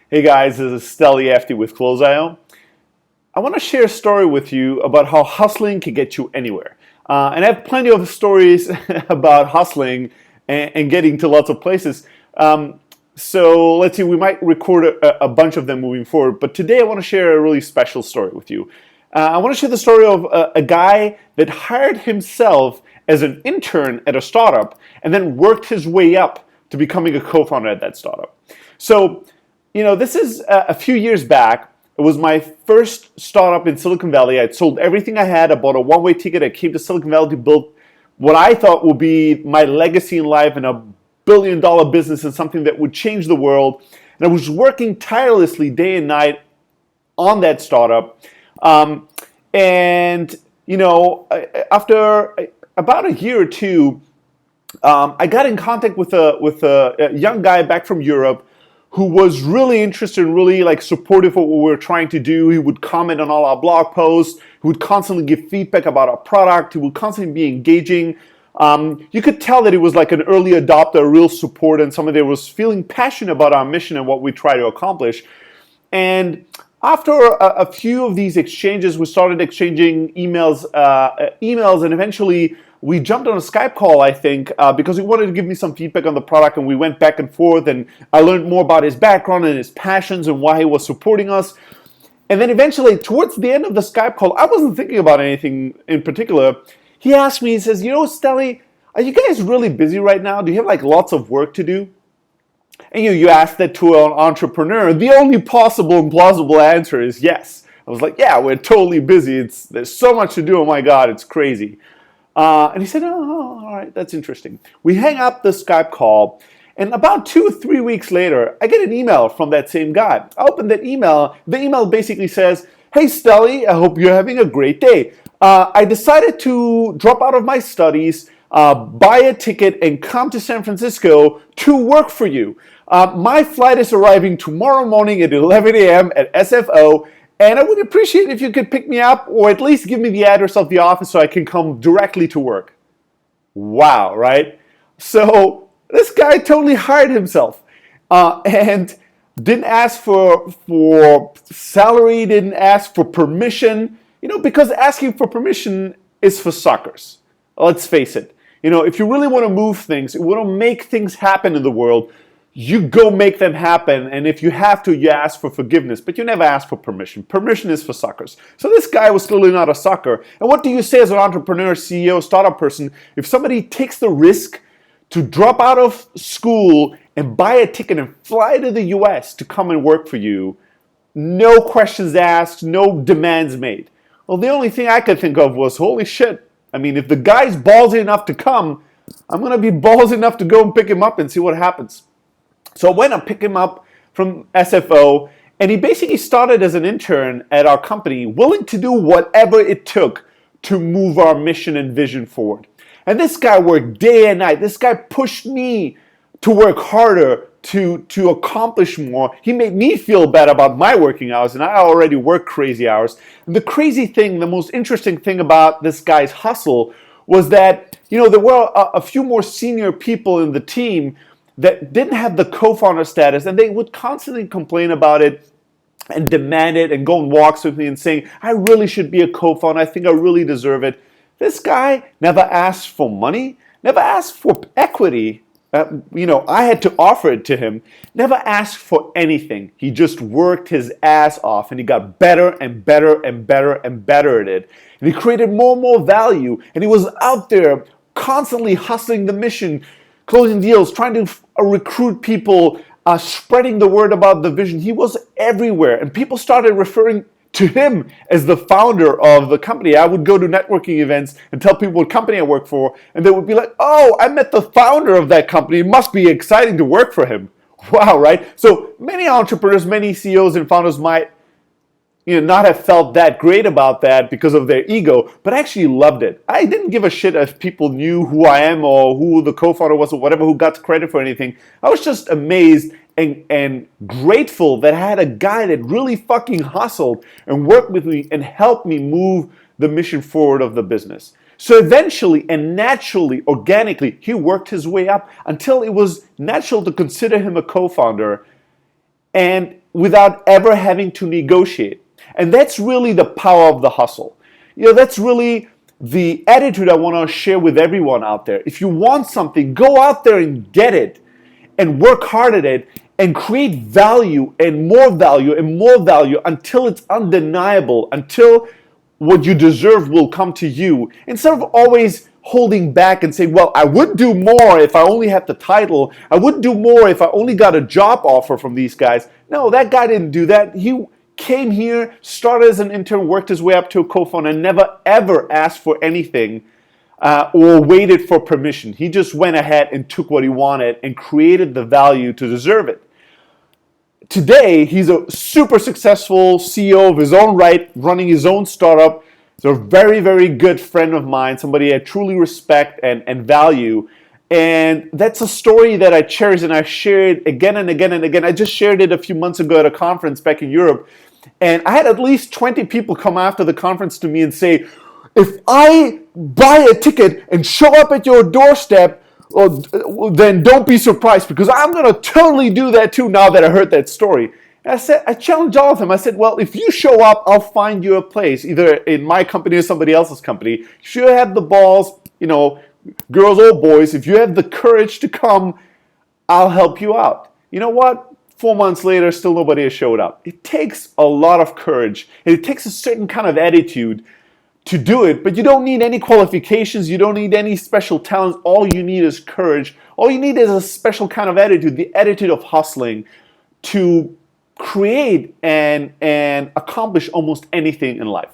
Hey guys, this is Steli Afti with Close.io. I want to share a story with you about how hustling can get you anywhere. And I have plenty of stories about hustling and getting to lots of places. So let's see, we might record a bunch of them moving forward. But today I want to share a really special story with you. I want to share the story of a guy that hired himself as an intern at a startup and then worked his way up to becoming a co-founder at that startup. So, this is a few years back. It was my first startup in Silicon Valley. I'd sold everything I had. I bought a one-way ticket. I came to Silicon Valley to build what I thought would be my legacy in life and a billion-dollar business and something that would change the world. And I was working tirelessly day and night on that startup. After about a year or two, I got in contact with a young guy back from Europe who was really interested and really supportive of what we were trying to do. He would comment on all our blog posts. He would constantly give feedback about our product. He would constantly be engaging. You could tell that he was like an early adopter, a real support, and somebody that was feeling passionate about our mission and what we try to accomplish. And after a few of these exchanges, we started exchanging emails, and eventually we jumped on a Skype call, I think, because he wanted to give me some feedback on the product, and we went back and forth, and I learned more about his background and his passions and why he was supporting us. And then eventually, towards the end of the Skype call, I wasn't thinking about anything in particular. He asked me, he says, Steli, are you guys really busy right now? Do you have lots of work to do? And you ask that to an entrepreneur. The only possible and plausible answer is yes. I was like, yeah, we're totally busy. There's so much to do. Oh my God, it's crazy. And he said, oh, all right, that's interesting. We hang up the Skype call, and about 2 or 3 weeks later, I get an email from that same guy. I open that email. The email basically says, hey, Steli, I hope you're having a great day. I decided to drop out of my studies, buy a ticket, and come to San Francisco to work for you. My flight is arriving tomorrow morning at 11 a.m. at SFO, and I would appreciate if you could pick me up or at least give me the address of the office so I can come directly to work. Wow, right? So this guy totally hired himself and didn't ask for salary, didn't ask for permission, because asking for permission is for suckers. Let's face it. If you really want to move things, you want to make things happen in the world, you go make them happen, and if you have to, you ask for forgiveness, but you never ask for permission. Permission is for suckers. So this guy was clearly not a sucker. And what do you say as an entrepreneur, CEO, startup person, if somebody takes the risk to drop out of school and buy a ticket and fly to the US to come and work for you, no questions asked, no demands made? Well, the only thing I could think of was, holy shit, if the guy's ballsy enough to come, I'm going to be ballsy enough to go and pick him up and see what happens. So I went and picked him up from SFO, and he basically started as an intern at our company, willing to do whatever it took to move our mission and vision forward. And this guy worked day and night. This guy pushed me to work harder, to accomplish more. He made me feel bad about my working hours, and I already work crazy hours. And the crazy thing, the most interesting thing about this guy's hustle was that, there were a few more senior people in the team that didn't have the co-founder status, and they would constantly complain about it and demand it and go on walks with me and saying, I really should be a co-founder. I think I really deserve it. This guy never asked for money, never asked for equity. I had to offer it to him. Never asked for anything. He just worked his ass off, and he got better and better and better and better at it. And he created more and more value, and he was out there constantly hustling the mission, closing deals, trying to recruit people, spreading the word about the vision. He was everywhere, and people started referring to him as the founder of the company. I would go to networking events and tell people what company I work for, and they would be like, oh, I met the founder of that company. It must be exciting to work for him. Wow, right? So many entrepreneurs, many CEOs and founders might not have felt that great about that because of their ego, but I actually loved it. I didn't give a shit if people knew who I am or who the co-founder was or whatever, who got credit for anything. I was just amazed and grateful that I had a guy that really fucking hustled and worked with me and helped me move the mission forward of the business. So eventually and naturally, organically, he worked his way up until it was natural to consider him a co-founder. and without ever having to negotiate. And that's really the power of the hustle. That's really the attitude I want to share with everyone out there. If you want something, go out there and get it and work hard at it and create value and more value until it's undeniable, until what you deserve will come to you. Instead of always holding back and saying, well, I would do more if I only had the title. I would do more if I only got a job offer from these guys. No, that guy didn't do that. He came here, started as an intern, worked his way up to a co-founder, and never ever asked for anything or waited for permission. He just went ahead and took what he wanted and created the value to deserve it. Today, he's a super successful CEO of his own right, running his own startup. He's a very, very good friend of mine, somebody I truly respect and value. And that's a story that I cherish and I share it again and again and again. I just shared it a few months ago at a conference back in Europe. And I had at least 20 people come after the conference to me and say, if I buy a ticket and show up at your doorstep, then don't be surprised because I'm going to totally do that too now that I heard that story. And I challenged all of them. I said, well, if you show up, I'll find you a place, either in my company or somebody else's company. If you have the balls, girls or boys, if you have the courage to come, I'll help you out. You know what? 4 months later, still nobody has showed up. It takes a lot of courage, and it takes a certain kind of attitude to do it, but you don't need any qualifications, you don't need any special talents. All you need is courage. All you need is a special kind of attitude, the attitude of hustling to create and accomplish almost anything in life.